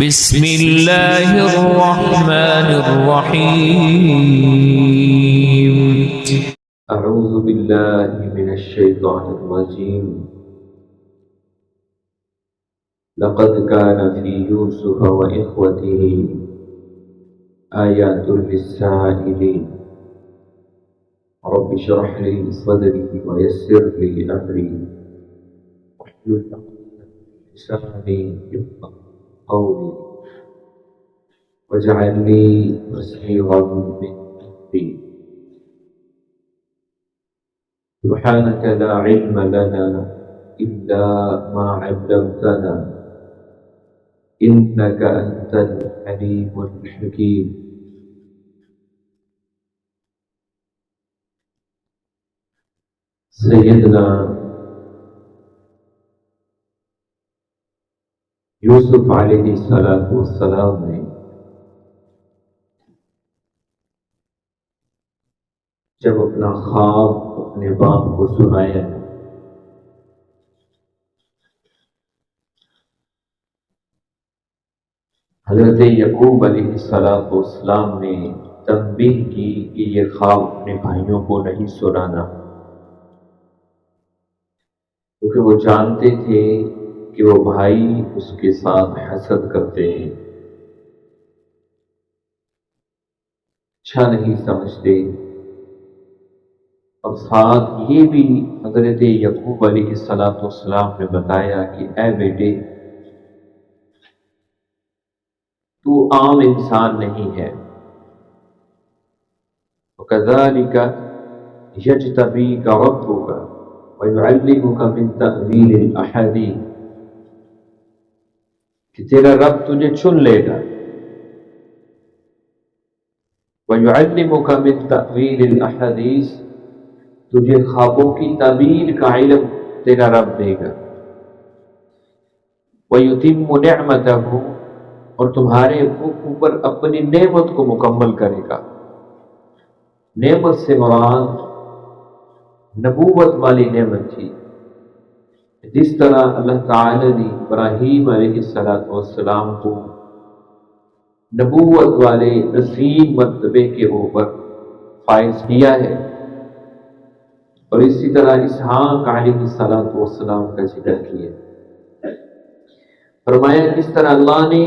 بسم اللہ الرحمن الرحیم اعوذ باللہ من الشیطان الرجیم لقد كان في يوسف وإخوته آيات للسائلين رب اشرح لي صدري ويسر لي أمري واحلل عقدة من لساني يفقهوا قولي واجعل لي وزيرا من أهلي سبحانك لا علم لنا إلا ما علمتنا إنك أنت العليم الحكيم سیدنا یوسف علیہ السلام نے جب اپنا خواب اپنے باپ کو سنایا حضرت یعقوب علیہ السلام نے تنبیہ کی کہ یہ خواب اپنے بھائیوں کو نہیں سنانا، کیونکہ وہ جانتے تھے کہ وہ بھائی اس کے ساتھ حسد کرتے ہیں، اچھا نہیں سمجھتے، اور ساتھ یہ بھی حضرت یعقوب علیہ السلام نے بتایا کہ اے بیٹے، تو عام انسان نہیں ہے، وَكَذَلِكَ يَجْتَبِيكَ رَبُّكَ وَيُعَلِّمُكَ مِن تَأْوِيلِ الْأَحَادِيثِ، کہ تیرا رب تجھے چن لے گا، وَيُعَلِّمُكَ مِن تَأْوِيلِ الْأَحَادِيثِ، تجھے خوابوں کی تعبیر کا علم تیرا رب دے گا، وَيُتِمُّ نِعْمَتَهُ، اور تمہارے اوپر اپنی نعمت کو مکمل کرے گا۔ نعمت سے مراد نبوت والی نعمت تھی، جس طرح اللہ تعالی نے ابراہیم علیہ السلام کو نبوت والے عظیم مرتبے کے اوپر فائز کیا ہے، اور اسی طرح اسحاق علیہ السلام کا ذکر کیا، فرمایا کس طرح اللہ نے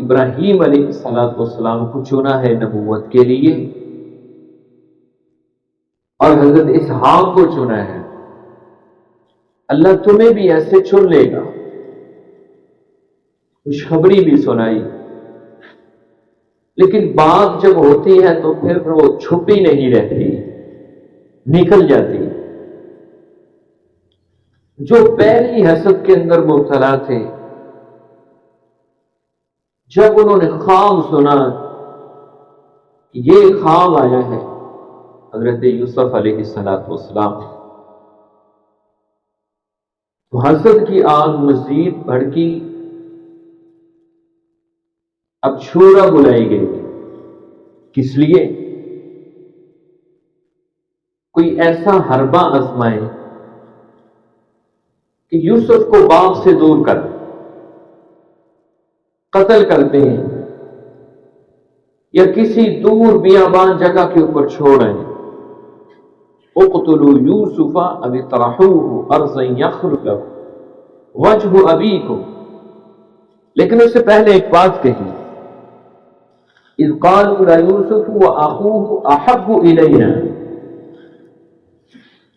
ابراہیم علیہ السلام کو چنا ہے نبوت کے لیے، اور حضرت اسحاق کو چنا ہے، اللہ تمہیں بھی ایسے چن لے گا۔ خوشخبری بھی سنائی، لیکن بات جب ہوتی ہے تو پھر وہ چھپی نہیں رہتی، نکل جاتی۔ جو پہلی حسد کے اندر مبتلا تھے، جب انہوں نے خواب سنا کہ یہ خواب آیا ہے حضرت یوسف علیہ السلام، تو حسد کی آگ مزید بھڑکی، اب شورا بلائی گئی، کس لیے؟ کوئی ایسا حربہ آزمائے کہ یوسف کو باپ سے دور کر قتل کرتے ہیں، یا کسی دور بیابان جگہ کے اوپر چھوڑیں، اقتلوا یوسف او اطرحوه ارضا یخرج لكم وجه ابیکم، لیکن اس سے پہلے ایک بات کہی، اذ قالوا لیوسف واخوه احب الینا،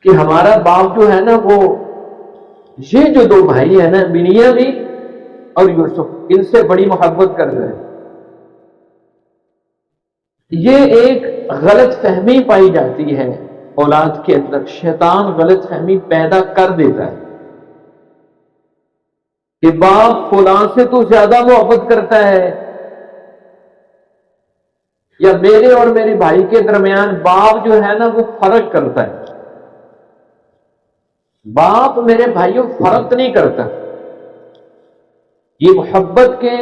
کہ ہمارا باپ جو ہے نا، وہ یہ جو دو بھائی ہیں نا، بنیامین اور یوسف، ان سے بڑی محبت کرتا ہے۔ یہ ایک غلط فہمی پائی جاتی ہے اولاد کے اندر، شیطان غلط فہمی پیدا کر دیتا ہے کہ باپ فلاں سے تو زیادہ محبت کرتا ہے، یا میرے اور میرے بھائی کے درمیان باپ جو ہے نا وہ فرق کرتا ہے۔ باپ میرے بھائیوں فرق نہیں کرتا۔ یہ محبت کے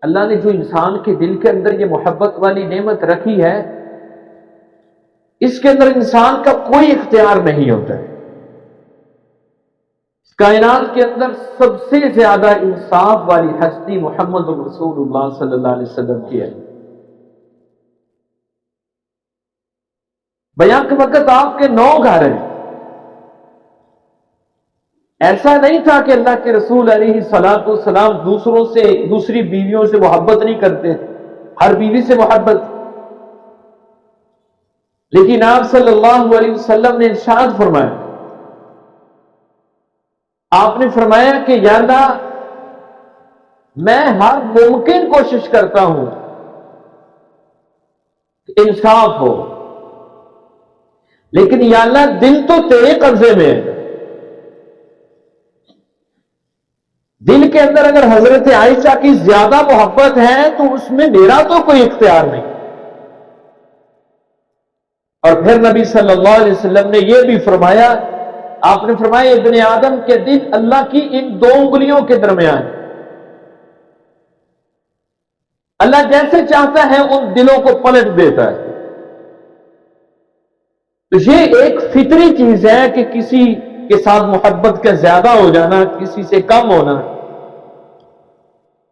اللہ نے جو انسان کے دل کے اندر یہ محبت والی نعمت رکھی ہے، اس کے اندر انسان کا کوئی اختیار نہیں ہوتا ہے۔ کائنات کے اندر سب سے زیادہ انصاف والی ہستی محمد رسول اللہ صلی اللہ علیہ وسلم کی ہے۔ بیان کے وقت آپ کے 9 گھر ہیں۔ ایسا نہیں تھا کہ اللہ کے رسول علیہ الصلوۃ والسلام دوسروں سے، دوسری بیویوں سے محبت نہیں کرتے تھے، ہر بیوی سے محبت، لیکن آپ صلی اللہ علیہ وسلم نے ارشاد فرمایا، آپ نے فرمایا کہ یا اللہ میں ہر ممکن کوشش کرتا ہوں کہ انصاف ہو، لیکن یا اللہ دل تو تیرے قبضے میں ہے۔ دل کے اندر اگر حضرت عائشہ کی زیادہ محبت ہے تو اس میں میرا تو کوئی اختیار نہیں۔ اور پھر نبی صلی اللہ علیہ وسلم نے یہ بھی فرمایا، آپ نے فرمایا ابن آدم کے دل اللہ کی ان 2 انگلیوں کے درمیان، اللہ جیسے چاہتا ہے ان دلوں کو پلٹ دیتا ہے۔ تو یہ ایک فطری چیز ہے کہ کسی کے ساتھ محبت کا زیادہ ہو جانا، کسی سے کم ہونا،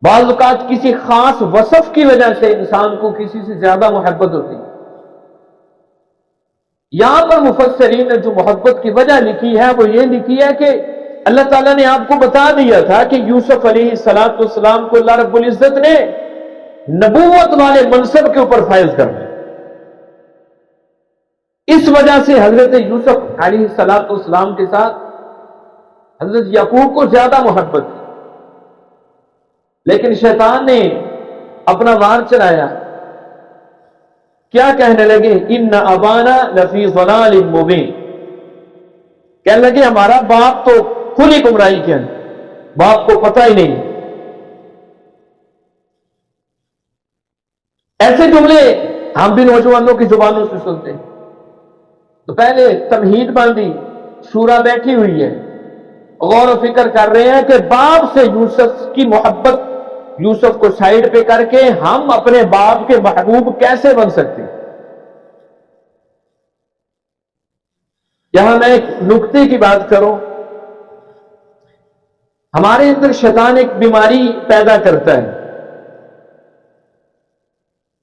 بعض اوقات کسی خاص وصف کی وجہ سے انسان کو کسی سے زیادہ محبت ہوتی ہے۔ یہاں پر مفسرین نے جو محبت کی وجہ لکھی ہے وہ یہ لکھی ہے کہ اللہ تعالیٰ نے آپ کو بتا دیا تھا کہ یوسف علیہ السلام کو اللہ رب العزت نے نبوت والے منصب کے اوپر فائز کرنا ہے۔ اس وجہ سے حضرت یوسف علیہ السلام کے ساتھ حضرت یعقوب کو زیادہ محبت تھی، لیکن شیطان نے اپنا وار چلایا، کیا کہنے لگے، ان ابانا لفی ضلال مبین، کہنے لگے ہمارا باپ تو کھلی گمراہی کے اندر، باپ کو پتہ ہی نہیں۔ ایسے جملے ہم بھی نوجوانوں کی زبانوں سے سنتے ہیں۔ تو پہلے تمہید باندھی، شورا بیٹھی ہوئی ہے، غور و فکر کر رہے ہیں کہ باپ سے یوسف کی محبت، یوسف کو سائیڈ پہ کر کے ہم اپنے باپ کے محبوب کیسے بن سکتے ہیں۔ یہاں میں ایک نکتے کی بات کروں، ہمارے اندر شیطان ایک بیماری پیدا کرتا ہے،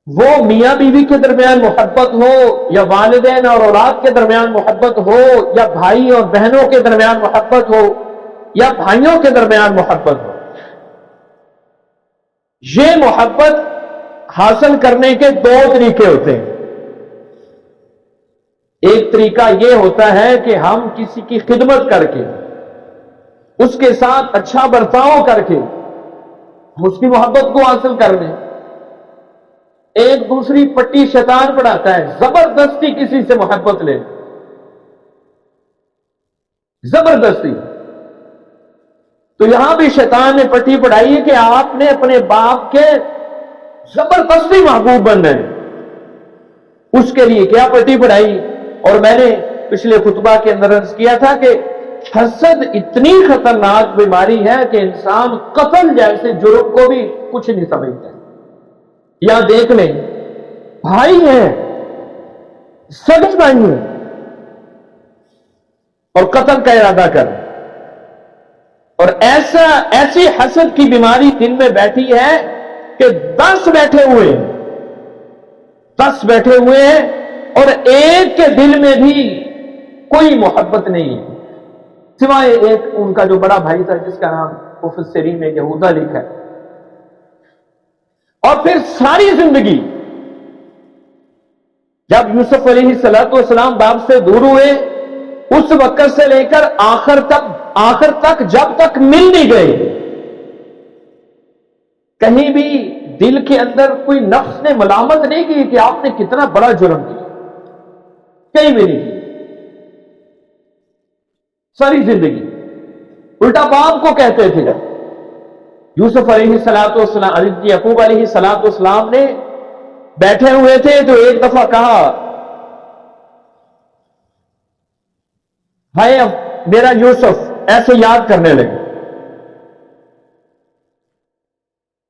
وہ میاں بیوی کے درمیان محبت ہو، یا والدین اور اولاد کے درمیان محبت ہو، یا بھائی اور بہنوں کے درمیان محبت ہو، یا بھائیوں کے درمیان محبت ہو، یہ محبت حاصل کرنے کے 2 طریقے ہوتے ہیں۔ ایک طریقہ یہ ہوتا ہے کہ ہم کسی کی خدمت کر کے، اس کے ساتھ اچھا برتاؤ کر کے ہم اس کی محبت کو حاصل کر لیں۔ ایک دوسری پٹی شیطان پڑھاتا ہے، زبردستی کسی سے محبت لے، زبردستی۔ تو یہاں بھی شیطان نے پٹی پڑھائی ہے کہ آپ نے اپنے باپ کے زبردستی محبوب بننا ہے۔ اس کے لیے کیا پٹی پڑھائی؟ اور میں نے پچھلے خطبہ کے اندر عرض کیا تھا کہ حسد اتنی خطرناک بیماری ہے کہ انسان قتل جیسے جرم کو بھی کچھ نہیں سمجھتا۔ یا دیکھ لیں، بھائی ہیں، سگے بھائی ہیں، اور قتل کا ارادہ کر، اور ایسی حسد کی بیماری دل میں بیٹھی ہے کہ 10 بیٹھے ہوئے ہیں اور ایک کے دل میں بھی کوئی محبت نہیں ہے، سوائے ایک ان کا جو بڑا بھائی تھا جس کا نام مفسرین نے یہودا لکھا ہے۔ اور پھر ساری زندگی جب یوسف علیہ السلام باپ سے دور ہوئے، اس وقت سے لے کر آخر تک جب تک مل نہیں گئے، کہیں بھی دل کے اندر کوئی نفس نے ملامت نہیں کی کہ آپ نے کتنا بڑا جرم کیا، کہیں بھی نہیں کی۔ ساری زندگی الٹا باپ کو کہتے تھے۔ یوسف علیہ السلام، حضرت یعقوب علیہ السلام نے بیٹھے ہوئے تھے تو ایک دفعہ کہا، بھائی میرا یوسف، ایسے یاد کرنے لگے۔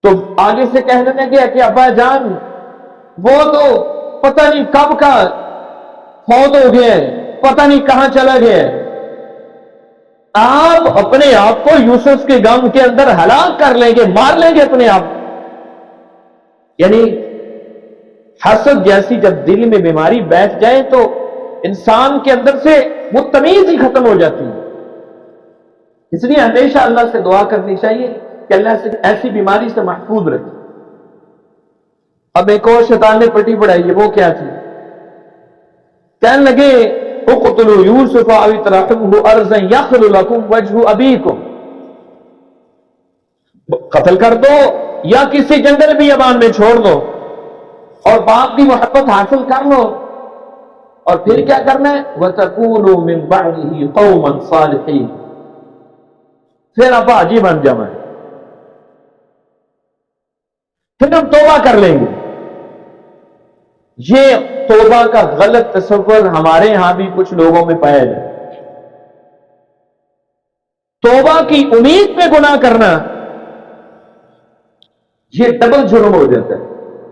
تو آگے سے کہنے لگے کہ ابا جان وہ تو پتہ نہیں کب کا فوت ہو گیا ہے، پتہ نہیں کہاں چلا گیا ہے۔ آپ اپنے آپ کو یوسف کے غم کے اندر ہلاک کر لیں گے، مار لیں گے اپنے آپ۔ یعنی حسد جیسی جب دل میں بیماری بیٹھ جائے تو انسان کے اندر سے وہ تمیز ہی ختم ہو جاتی ہے۔ اس لیے ہمیشہ اللہ سے دعا کرنی چاہیے کہ اللہ سے ایسی بیماری سے محفوظ رکھے۔ اب ایک اور شیطان نے پٹی پڑھائی ہے، وہ کیا تھی؟ کہنے لگے اقتلوا یوسف او اطرحوه ارضا یخل لکم وجہ ابیکم، قتل کر دو یا کسی جنگل بیابان میں چھوڑ دو اور باپ کی محبت حاصل کر لو، اور پھر کیا کرنا ہے؟ وَتَكُونُوا مِن بَعْدِهِ قَوْمًا صَالِحِينَ، پھر آپ حاجی بن جائیں، پھر ہم توبہ کر لیں گے۔ یہ توبہ کا غلط تصور ہمارے ہاں بھی کچھ لوگوں میں پایا جائے۔ توبہ کی امید پہ گناہ کرنا یہ ڈبل جرم ہو جاتا ہے،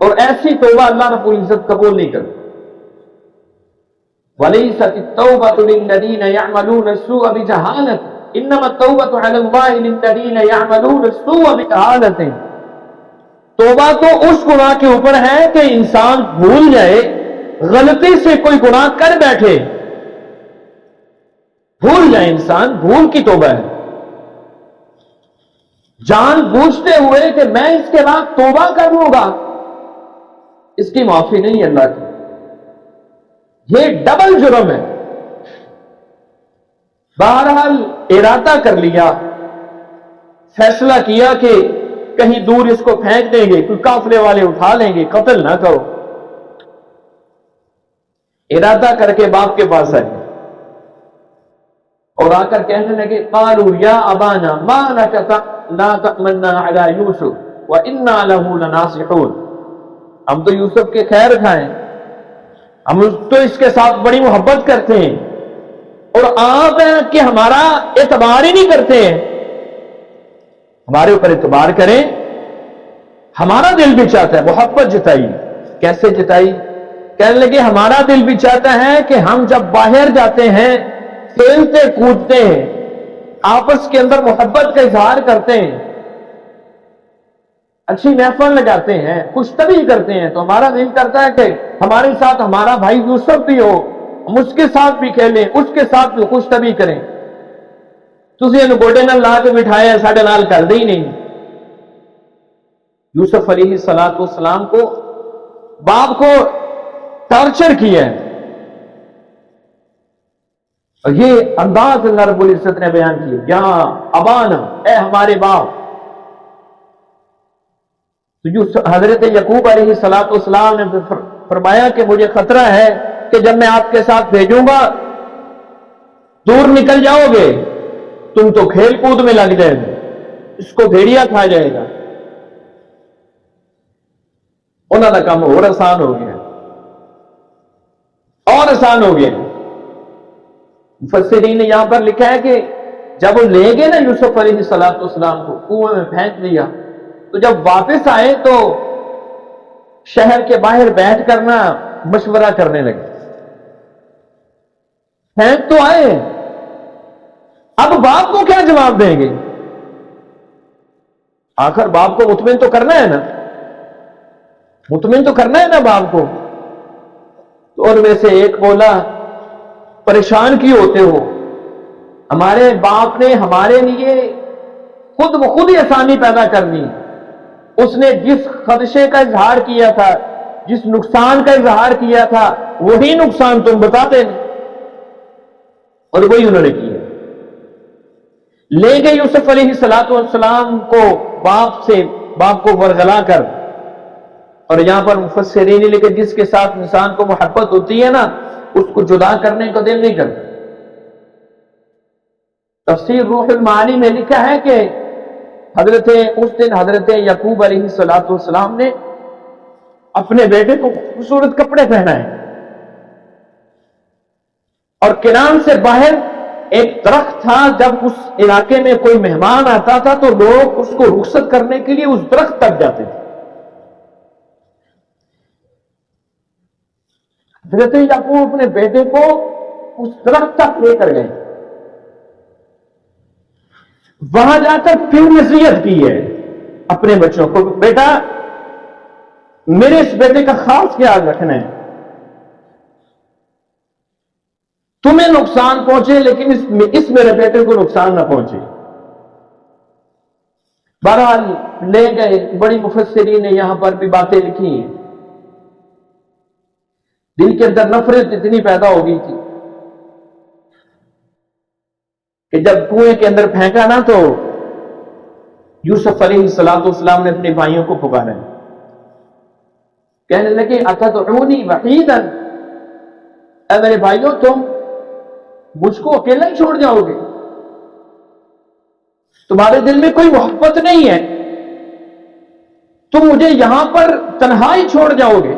اور ایسی توبہ اللہ رب العزت قبول نہیں کرتا۔ وَلَيْسَتِ التَّوْبَةُ لِلَّذِينَ يَعْمَلُونَ السُّوءَ بِجَهَالَةٍ إِنَّمَا التَّوْبَةُ عَلَى اللَّهِ لِلَّذِينَ يَعْمَلُونَ السُّوءَ بِجَهَالَةٍ۔ توبہ تو اس گناہ کے اوپر ہے کہ انسان بھول جائے، غلطی سے کوئی گناہ کر بیٹھے، بھول جائے انسان، بھول کی توبہ ہے۔ جان بوجھتے ہوئے کہ میں اس کے بعد توبہ کر لوں گا، اس کی معافی نہیں اللہ کی، یہ ڈبل جرم ہے۔ بہرحال ارادہ کر لیا، فیصلہ کیا کہ کہیں دور اس کو پھینک دیں گے، کوئی قافلے والے اٹھا لیں گے، قتل نہ کرو۔ ارادہ کر کے باپ کے پاس آئے اور آ کر کہنے لگے قالوا یا ابانا ما لك لا تأمنا على یوسف وإنا له لناصحون، ہم تو یوسف کے خیر کھائیں، ہم تو اس کے ساتھ بڑی محبت کرتے ہیں، اور آپ ہیں کہ ہمارا اعتبار ہی نہیں کرتے ہیں، ہمارے اوپر اعتبار کریں۔ ہمارا دل بھی چاہتا ہے، محبت جتائی۔ کیسے جتائی؟ کہنے لگے ہمارا دل بھی چاہتا ہے کہ ہم جب باہر جاتے ہیں، کھیلتے کودتے ہیں، آپس کے اندر محبت کا اظہار کرتے ہیں، اچھی محفل لگاتے ہیں، خوش طبعی کرتے ہیں، تو ہمارا دل کرتا ہے کہ ہمارے ساتھ ہمارا بھائی یوسف بھی ہو، ہم اس کے ساتھ بھی کھیلیں، اس کے ساتھ بھی خوش طبعی کریں۔ تسی انہوں گوڑے نال لا کے بٹھایا، ساڑھے نال کر دے ہی نہیں۔ یوسف علیہ السلام کو باپ کو ٹارچر کیا ہے، اور یہ انداز اللہ رب العزت نے بیان کیا، یا ابانا، اے ہمارے باپ۔ تو حضرت یعقوب علیہ السلام نے فرمایا کہ مجھے خطرہ ہے کہ جب میں آپ کے ساتھ بھیجوں گا دور نکل جاؤ گے، تم تو کھیل کود میں لگ جائے گے، اس کو بھیڑیا کھا جائے گا۔ انہوں کا کام اور آسان ہو گیا، اور آسان ہو گیا۔ مفسرین نے یہاں پر لکھا ہے کہ جب وہ لے گئے نا یوسف علیہ السلام کو، کنویں میں پھینک دیا، تو جب واپس آئے تو شہر کے باہر بیٹھ کر نا مشورہ کرنے لگے۔ پھینک تو آئے، اب باپ کو کیا جواب دیں گے؟ آخر باپ کو مطمئن تو کرنا ہے نا، مطمئن تو کرنا ہے نا باپ کو۔ تو ان میں سے ایک بولا پریشان کیوں ہوتے ہو؟ ہمارے باپ نے ہمارے لیے خود بخود ہی آسانی پیدا کرنی، اس نے جس خدشے کا اظہار کیا تھا، جس نقصان کا اظہار کیا تھا، وہی نقصان تم بتا دیں، اور وہی انہوں نے کیا۔ لے گئے یوسف علیہ السلام کو باپ کو ورغلا کر، اور یہاں پر مفسرین نے لکھا جس کے ساتھ انسان کو محبت ہوتی ہے نا، اس کو جدا کرنے کا دل نہیں کرتا۔ تفسیر روح المعانی میں لکھا ہے کہ اس دن حضرت یعقوب علیہ السلام نے اپنے بیٹے کو خوبصورت کپڑے پہنائے، اور کنان سے باہر ایک درخت تھا، جب اس علاقے میں کوئی مہمان آتا تھا تو لوگ اس کو رخصت کرنے کے لیے اس درخت تک جاتے تھے۔ حضرت یعقوب اپنے بیٹے کو اس درخت تک لے کر گئے، وہاں جا کر پھر نصیحت کی ہے اپنے بچوں کو، بیٹا میرے اس بیٹے کا خاص خیال رکھنا ہے، تمہیں نقصان پہنچے لیکن اس میرے بیٹے کو نقصان نہ پہنچے۔ بہرحال لے گئے، بڑی مفسرین نے یہاں پر بھی باتیں لکھی ہیں، دل کے اندر نفرت اتنی پیدا ہو گئی تھی کہ جب کنویں کے اندر پھینکا نا تو یوسف علیہ السلام نے اپنے بھائیوں کو پکارا، کہنے لگے اتدعونی وحیدا، اے میرے بھائیوں تم مجھ کو اکیلا ہی چھوڑ جاؤ گے؟ تمہارے دل میں کوئی محبت نہیں ہے، تم مجھے یہاں پر تنہا ہی چھوڑ جاؤ گے؟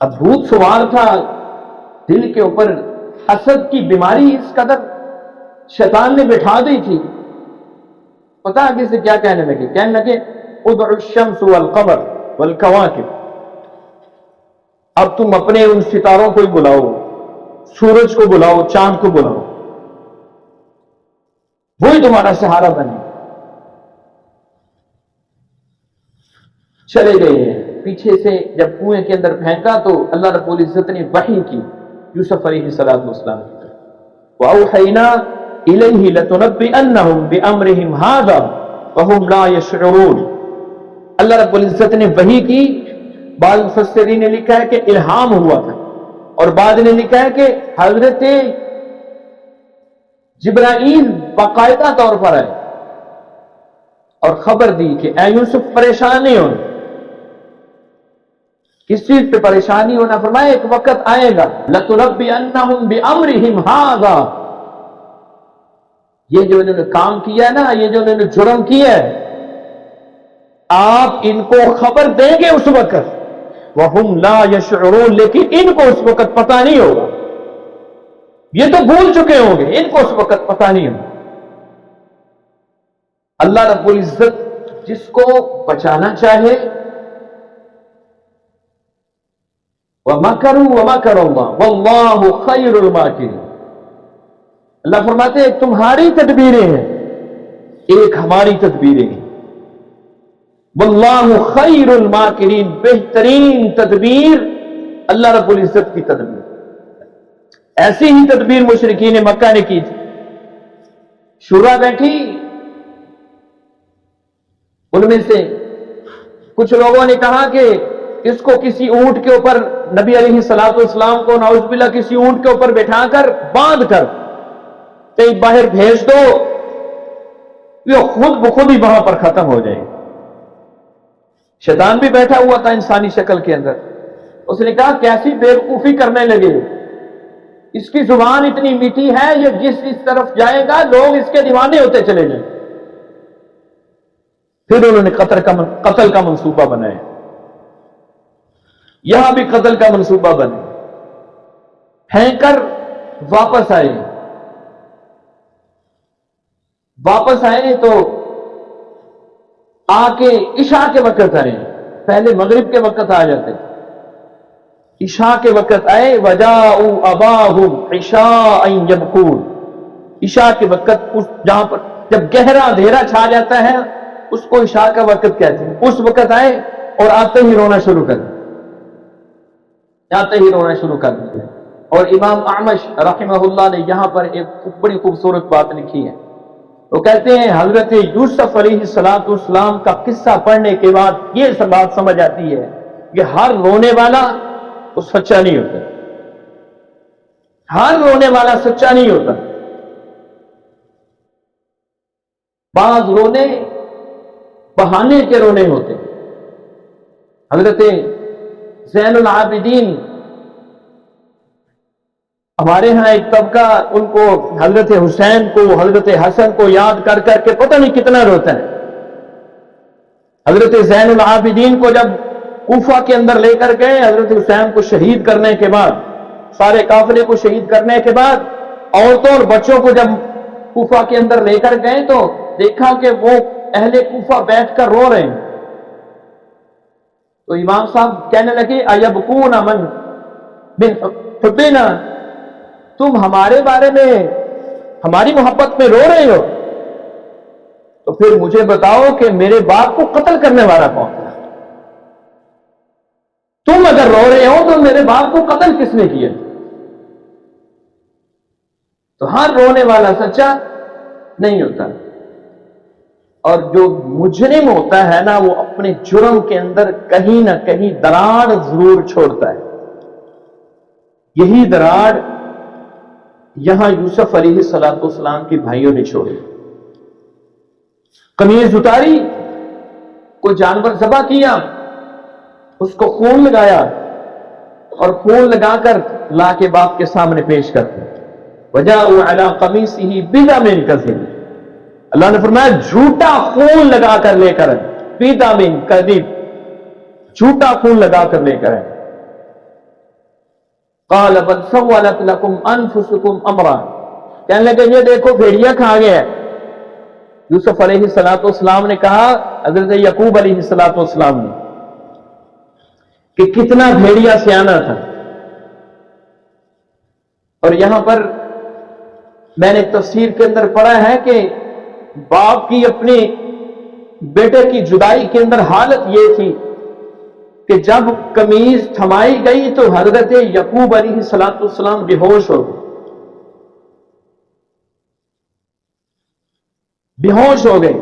اب بھوت سوار تھا دل کے اوپر، حسد کی بیماری اس قدر شیطان نے بٹھا دی تھی، پتہ آگے سے کیا کہنے لگے ادع الشمس والقمر والکواکب، اب تم اپنے ان ستاروں کو ہی بلاؤ، سورج کو بلاؤ، چاند کو بلاؤ، وہی تمہارا سہارا بنے۔ چلے گئے ہیں پیچھے سے، جب کنویں کے اندر پھینکا تو اللہ رب العزت نے وحی کی یوسف علیہ السلام کی طرف، وَأَوْحَيْنَا إِلَيْهِ لَتُنَبِّئَنَّهُمْ بِأَمْرِهِمْ هَذَا وَهُمْ لَا يَشْعُرُونَ، اللہ رب العزت نے وحی کی۔ بعض مفسرین نے لکھا ہے کہ الہام ہوا تھا، اور بعض نے لکھا ہے کہ حضرت جبرائیل باقاعدہ طور پر آئے اور خبر دی کہ اے یوسف پریشان نہیں ہونا۔ کس چیز پہ پریشانی ہونا؟ فرمایا ایک وقت آئے گا لَتُنَبِّئَنَّهُمْ بِأَمْرِهِمْ هَذَا، یہ جو انہوں نے کام کیا ہے نا، یہ جو انہوں نے جرم کیا ہے، آپ ان کو خبر دیں گے اس وقت، وَهُمْ لَا يَشْعُرُونَ، لیکن ان کو اس وقت پتہ نہیں ہوگا، یہ تو بھول چکے ہوں گے، ان کو اس وقت پتہ نہیں ہوگا۔ اللہ رب العزت جس کو بچانا چاہے، وَمَكَرُوا وَمَكَرَ اللَّهُ وَاللَّهُ خَيْرُ الْمَاكِرِينَ، اللہ فرماتے ہیں ایک تمہاری تدبیریں ہیں، ایک ہماری تدبیریں ہیں، واللہ خیر الماکرین، بہترین تدبیر اللہ رب العزت کی تدبیر۔ ایسی ہی تدبیر مشرکین مکہ نے کی تھی، شورا بیٹھی، ان میں سے کچھ لوگوں نے کہا کہ اس کو کسی اونٹ کے اوپر، نبی علیہ السلام کو نعوذ باللہ کسی اونٹ کے اوپر بٹھا کر باندھ کر کہیں باہر بھیج دو، یہ خود بخود ہی وہاں پر ختم ہو جائے۔ شیطان بھی بیٹھا ہوا تھا انسانی شکل کے اندر، اس نے کہا کیسی بیوقوفی کرنے لگے، اس کی زبان اتنی میٹھی ہے، یہ جس طرف جائے گا لوگ اس کے دیوانے ہوتے چلے جائیں۔ پھر انہوں نے قتل کا منصوبہ بنایا، یہاں بھی قتل کا منصوبہ بنا، پھینک کر واپس آئے تو آ کے عشاء کے وقت آئے، پہلے مغرب کے وقت آ جاتے، عشاء کے وقت آئے، وَجَاءُوا أَبَاهُمْ عِشَاءً يَبْكُونَ، عشاء کے وقت جہاں پر جب گہرا اندھیرا چھا جاتا ہے اس کو عشاء کا وقت کہتے ہیں، اس وقت آئے اور آتے ہی رونا شروع کر دیا۔ اور امام اعمش رحمہ اللہ نے یہاں پر ایک بڑی خوبصورت بات لکھی ہے، وہ کہتے ہیں حضرت یوسف علیہ السلام کا قصہ پڑھنے کے بعد یہ بات سمجھ آتی ہے کہ ہر رونے والا وہ سچا نہیں ہوتا، ہر رونے والا سچا نہیں ہوتا، بعض رونے بہانے کے رونے ہوتے۔ حضرت زین العابدین، ہمارے ہاں ایک طبقہ ان کو حضرت حسین کو، حضرت حسن کو یاد کر کر کے پتہ نہیں کتنا روتا ہے۔ حضرت زین العابدین کو جب کوفہ کے اندر لے کر گئے، حضرت حسین کو شہید کرنے کے بعد، سارے قافلے کو شہید کرنے کے بعد، عورتوں اور بچوں کو جب کوفہ کے اندر لے کر گئے تو دیکھا کہ وہ اہل کوفہ بیٹھ کر رو رہے ہیں، تو امام صاحب کہنے لگے ایبکون من حبنا، تم ہمارے بارے میں ہماری محبت میں رو رہے ہو تو پھر مجھے بتاؤ کہ میرے باپ کو قتل کرنے والا کون تھا؟ تم اگر رو رہے ہو تو میرے باپ کو قتل کس نے کیا؟ تو ہر رونے والا سچا نہیں ہوتا، اور جو مجرم ہوتا ہے نا وہ اپنے جرم کے اندر کہیں نہ کہیں دراڑ ضرور چھوڑتا ہے۔ یہی دراڑ یہاں یوسف علیہ السلام کے بھائیوں نے چھوڑی۔ قمیض اتاری، کوئی جانور ذبح کیا، اس کو خون لگایا اور خون لگا کر لا کے باپ کے سامنے پیش کرتے، وجاءوا علی قمیصہ بدم کذب، اللہ نے فرمایا جھوٹا خون لگا کر لے کر، بدم کذب، جھوٹا خون لگا کر لے کر، قال بل سولت لکم انفسکم امرا، کہنے لگے یہ دیکھو بھیڑیا کھا گیا ہے۔ یوسف علیہ السلام نے کہا، حضرت یعقوب علیہ السلام نے، کہ کتنا بھیڑیا سیانا تھا۔ اور یہاں پر میں نے تفسیر کے اندر پڑھا ہے کہ باپ کی اپنے بیٹے کی جدائی کے اندر حالت یہ تھی کہ جب قمیض تھمائی گئی تو حضرت یعقوب علیہ السلام بے ہوش ہو گئے، بے ہوش ہو گئے،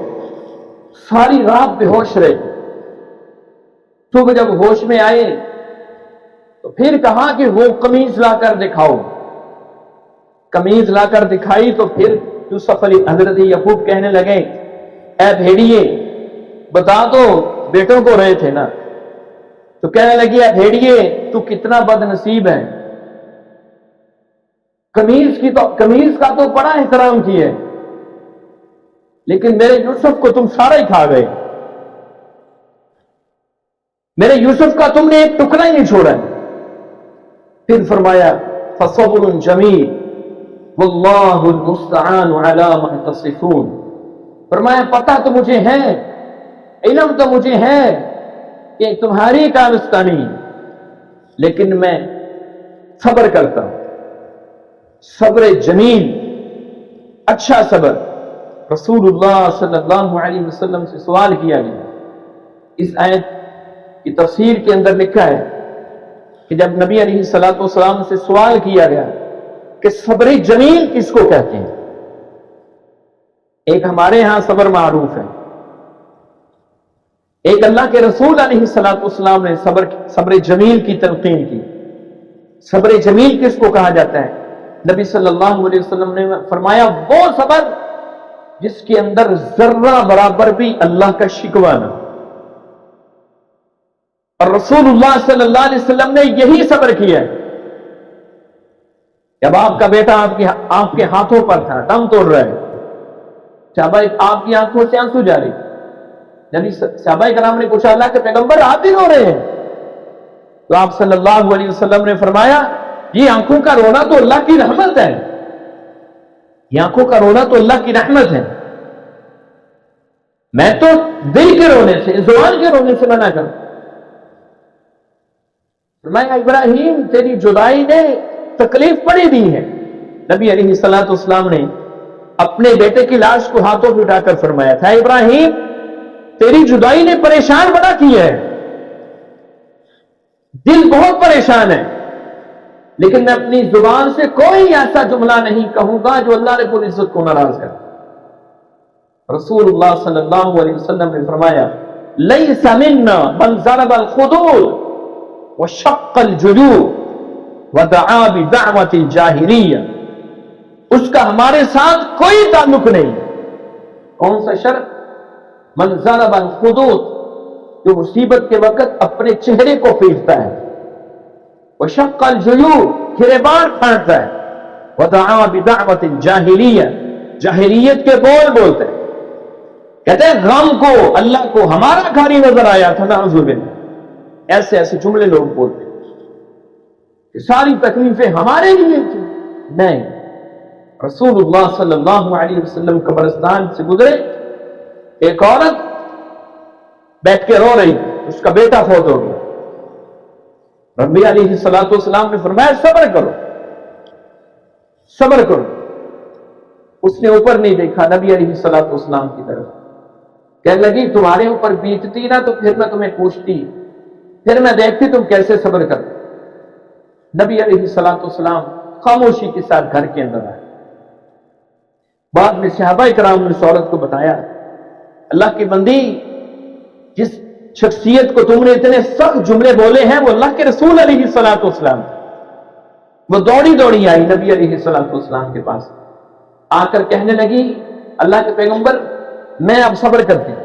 ساری رات بے ہوش رہے۔ صبح جب ہوش میں آئے تو پھر کہا کہ وہ قمیض لا کر دکھاؤ، قمیض لا کر دکھائی تو پھر یوسف علی حضرت یعقوب کہنے لگے اے بھیڑیے بتا دو بیٹوں کو رہے تھے نا، تو کہنے لگی اے بھیڑیے تو کتنا بد نصیب ہے، قمیض کا تو بڑا احترام کیا ہے لیکن میرے یوسف کو تم سارا ہی کھا گئے، میرے یوسف کا تم نے ایک ٹکڑا ہی نہیں چھوڑا ہے۔ پھر فرمایا فصبر جمیل واللہ المستعان علی ما تصفون، فرمایا پتہ تو مجھے ہے، علم تو مجھے ہے کہ تمہاری کارستانی، لیکن میں صبر کرتا ہوں، صبر جمیل، اچھا صبر۔ رسول اللہ صلی اللہ علیہ وسلم سے سوال کیا گیا، اس آیت کی تفسیر کے اندر لکھا ہے کہ جب نبی علیہ السلام سے سوال کیا گیا کہ صبر جمیل کس کو کہتے ہیں، ایک ہمارے ہاں صبر معروف ہے، ایک اللہ کے رسول علیہ السلام نے صبر جمیل کی تلقین کی۔ صبر جمیل کس کو کہا جاتا ہے؟ نبی صلی اللہ علیہ وسلم نے فرمایا وہ صبر جس کے اندر ذرہ برابر بھی اللہ کا شکوہ نہ، اور رسول اللہ صلی اللہ علیہ وسلم نے یہی صبر کیا ہے۔ جب آپ کا بیٹا آپ کے ہاتھوں پر تھا، دم توڑ رہا ہے، صحابہ آپ کی آنکھوں سے آنسو جاری، یعنی صحابہ کرام نے پوچھا اللہ کے پیغمبر آپ بھی رو رہے ہیں؟ تو آپ صلی اللہ علیہ وسلم نے فرمایا یہ آنکھوں کا رونا تو اللہ کی رحمت ہے، یہ آنکھوں کا رونا تو اللہ کی رحمت ہے، میں تو دل کے رونے سے، زبان کے رونے سے منع کروں۔ فرمایا ابراہیم تیری جدائی نے تکلیف بڑی دی ہے۔ نبی علیہ السلام نے اپنے بیٹے کی لاش کو ہاتھوں پہ اٹھا کر فرمایا تھا ابراہیم تیری جدائی نے پریشان بڑا کیا ہے، دل بہت پریشان ہے، لیکن میں اپنی زبان سے کوئی ایسا جملہ نہیں کہوں گا جو اللہ رب العزت کو ناراض کرے۔ رسول اللہ صلی اللہ علیہ وسلم نے فرمایا لیس منا من ضرب الخدود وشق الجیوب ودعا بدعوۃ الجاہلیہ، اس کا ہمارے ساتھ کوئی تعلق نہیں۔ کون سا شرط؟ من ضرب الخدود، جو مصیبت کے وقت اپنے چہرے کو پیٹتا ہے، وشق الجیوب، گریبان پھاڑتا ہے، ودعا بدعوۃ الجاہلیہ، جاہلیت کے بول بولتے ہیں، کہتے ہیں غم کو اللہ کو ہمارا گھاری نظر آیا تھا، نعوذ باللہ، ایسے ایسے جملے لوگ بولتے ہیں کہ ساری تکلیفیں ہمارے لیے تھی۔ نہیں، رسول اللہ صلی اللہ علیہ وسلم قبرستان سے گزرے، ایک عورت بیٹھ کے رو رہی، اس کا بیٹا فوت ہو گیا۔ نبی علیہ السلام نے فرمایا صبر کرو، صبر کرو، اس نے اوپر نہیں دیکھا نبی علیہ الصلوۃ والسلام کی طرف. کہنے لگی تمہارے اوپر بیتتی نا تو پھر میں تمہیں پوچھتی، پھر میں دیکھتی تم کیسے صبر کرتے. نبی علیہ الصلوۃ والسلام خاموشی کے ساتھ گھر کے اندر آئے. بعد میں صحابہ کرام نے اس عورت کو بتایا، اللہ کی بندی، جس شخصیت کو تم نے اتنے سخت جملے بولے ہیں وہ اللہ کے رسول علیہ الصلوۃ والسلام. وہ دوڑی دوڑی آئی نبی علیہ الصلوۃ والسلام کے پاس، آ کر کہنے لگی اللہ کے پیغمبر میں اب صبر کرتی ہوں.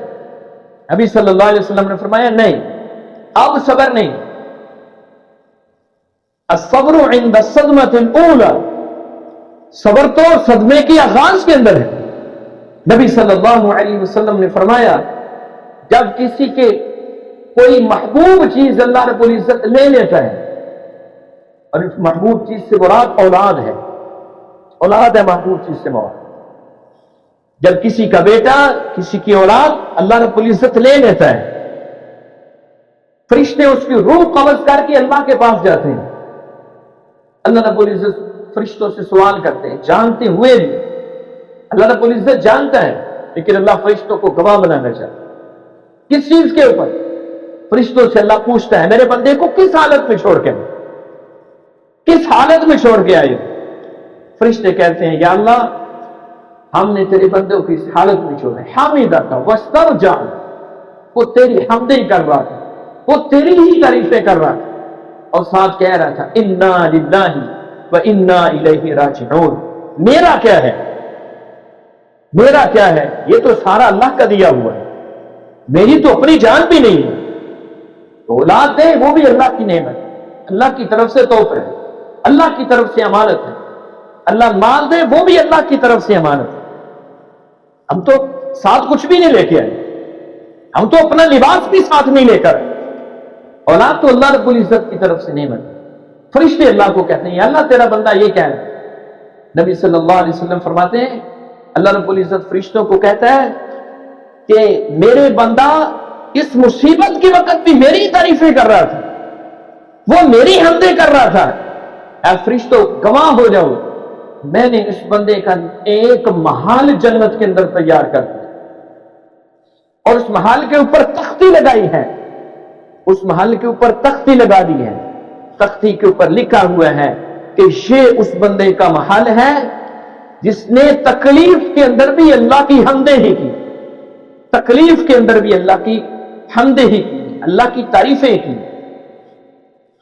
نبی صلی اللہ علیہ وسلم نے فرمایا نہیں، اب صبر نہیں. الصبر عند الصدمۃ الاولى، صبر تو صدمے کی آغاز کے اندر ہے. نبی صلی اللہ علیہ وسلم نے فرمایا جب کسی کے کوئی محبوب چیز اللہ رب العزت لے لیتا ہے، اور اس محبوب چیز سے مراد اولاد ہے، اولاد ہے محبوب چیز سے مراد. جب کسی کا بیٹا، کسی کی اولاد اللہ رب العزت لے لیتا ہے، فرشتے اس کی روح قبض کر کے اللہ کے پاس جاتے ہیں. اللہ رب العزت فرشتوں سے سوال کرتے ہیں، جانتے ہوئے بھی. اللہ رب العزت جانتا ہے لیکن اللہ فرشتوں کو گواہ بنانا چاہتا ہے. کس چیز کے اوپر؟ فرشتوں سے اللہ پوچھتا ہے میرے بندے کو کس حالت میں چھوڑ کے آئے، کس حالت میں چھوڑ کے آئے. فرشتے کہتے ہیں یا اللہ ہم نے تیرے بندوں کو اس حالت میں چھوڑا. حامدہ کا واسترجع، وہ تیری حمدیں کر رہا تھا، وہ تیری ہی تعریفیں کر رہا تھا، اور ساتھ کہہ رہا تھا انا للہ و انا الیہ راجعون. میرا کیا ہے، میرا کیا ہے، یہ تو سارا اللہ کا دیا ہوا ہے، میری تو اپنی جان بھی نہیں ہے. اولاد دے وہ بھی اللہ کی نعمت، اللہ کی طرف سے تحفہ ہے، اللہ کی طرف سے امانت ہے. اللہ مال دے وہ بھی اللہ کی طرف سے امانت ہے. ہم تو ساتھ کچھ بھی نہیں لے کے آئے، ہم تو اپنا لباس بھی ساتھ نہیں لے کر آئے. اولاد تو اللہ رب العزت کی طرف سے نعمت ہے. فرشتے اللہ کو کہتے ہیں یا اللہ تیرا بندہ یہ کہہ رہا ہے. نبی صلی اللہ علیہ وسلم فرماتے ہیں اللہ رب العزت فرشتوں کو کہتا ہے کہ میرے بندہ اس مصیبت کے وقت بھی میری تعریفیں کر رہا تھا، وہ میری حمدیں کر رہا تھا. اے فرشتوں گواہ ہو جاؤ، میں نے اس بندے کا ایک محل جنت کے اندر تیار کر دیا، اور اس محل کے اوپر تختی لگائی ہے، اس محل کے اوپر تختی لگا دی ہے. تختی کے اوپر لکھا ہوا ہے کہ یہ اس بندے کا محل ہے جس نے تکلیف کے اندر بھی اللہ کی حمدیں ہی کی، تکلیف کے اندر بھی اللہ کی حمدیں ہی کی، اللہ کی تعریفیں کی.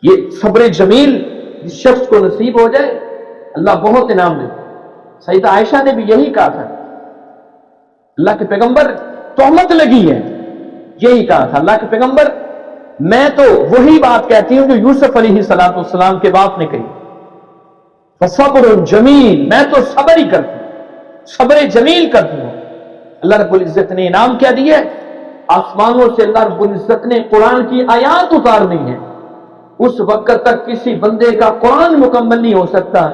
یہ صبر جمیل جس شخص کو نصیب ہو جائے اللہ بہت انعام دے. سیدہ عائشہ نے بھی یہی کہا تھا، اللہ کے پیغمبر تہمت لگی ہے، یہی کہا تھا اللہ کے پیغمبر میں تو وہی بات کہتی ہوں جو یوسف علیہ السلام کے باپ نے کہی، فصبر جمیل، میں تو صبر ہی کرتی ہوں، صبر جمیل کرتی ہوں. اللہ رب العزت نے انعام کیا دیا ہے، آسمانوں سے اللہ رب العزت نے قرآن کی آیات اتارنی ہے. اس وقت تک کسی بندے کا قرآن مکمل نہیں ہو سکتا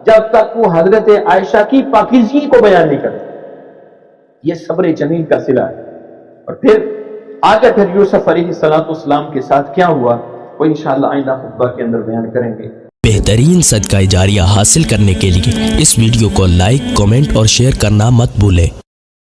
جب تک وہ حضرت عائشہ کی پاکیزگی کو بیان نہیں کرتا. یہ صبر جمیل کا صلہ ہے. اور پھر آگے پھر یوسف علیہ السلام کے ساتھ کیا ہوا وہ انشاءاللہ آئندہ خطبہ کے اندر بیان کریں گے. بہترین صدقہ جاریہ حاصل کرنے کے لیے اس ویڈیو کو لائک، کمنٹ اور شیئر کرنا مت بھولیں.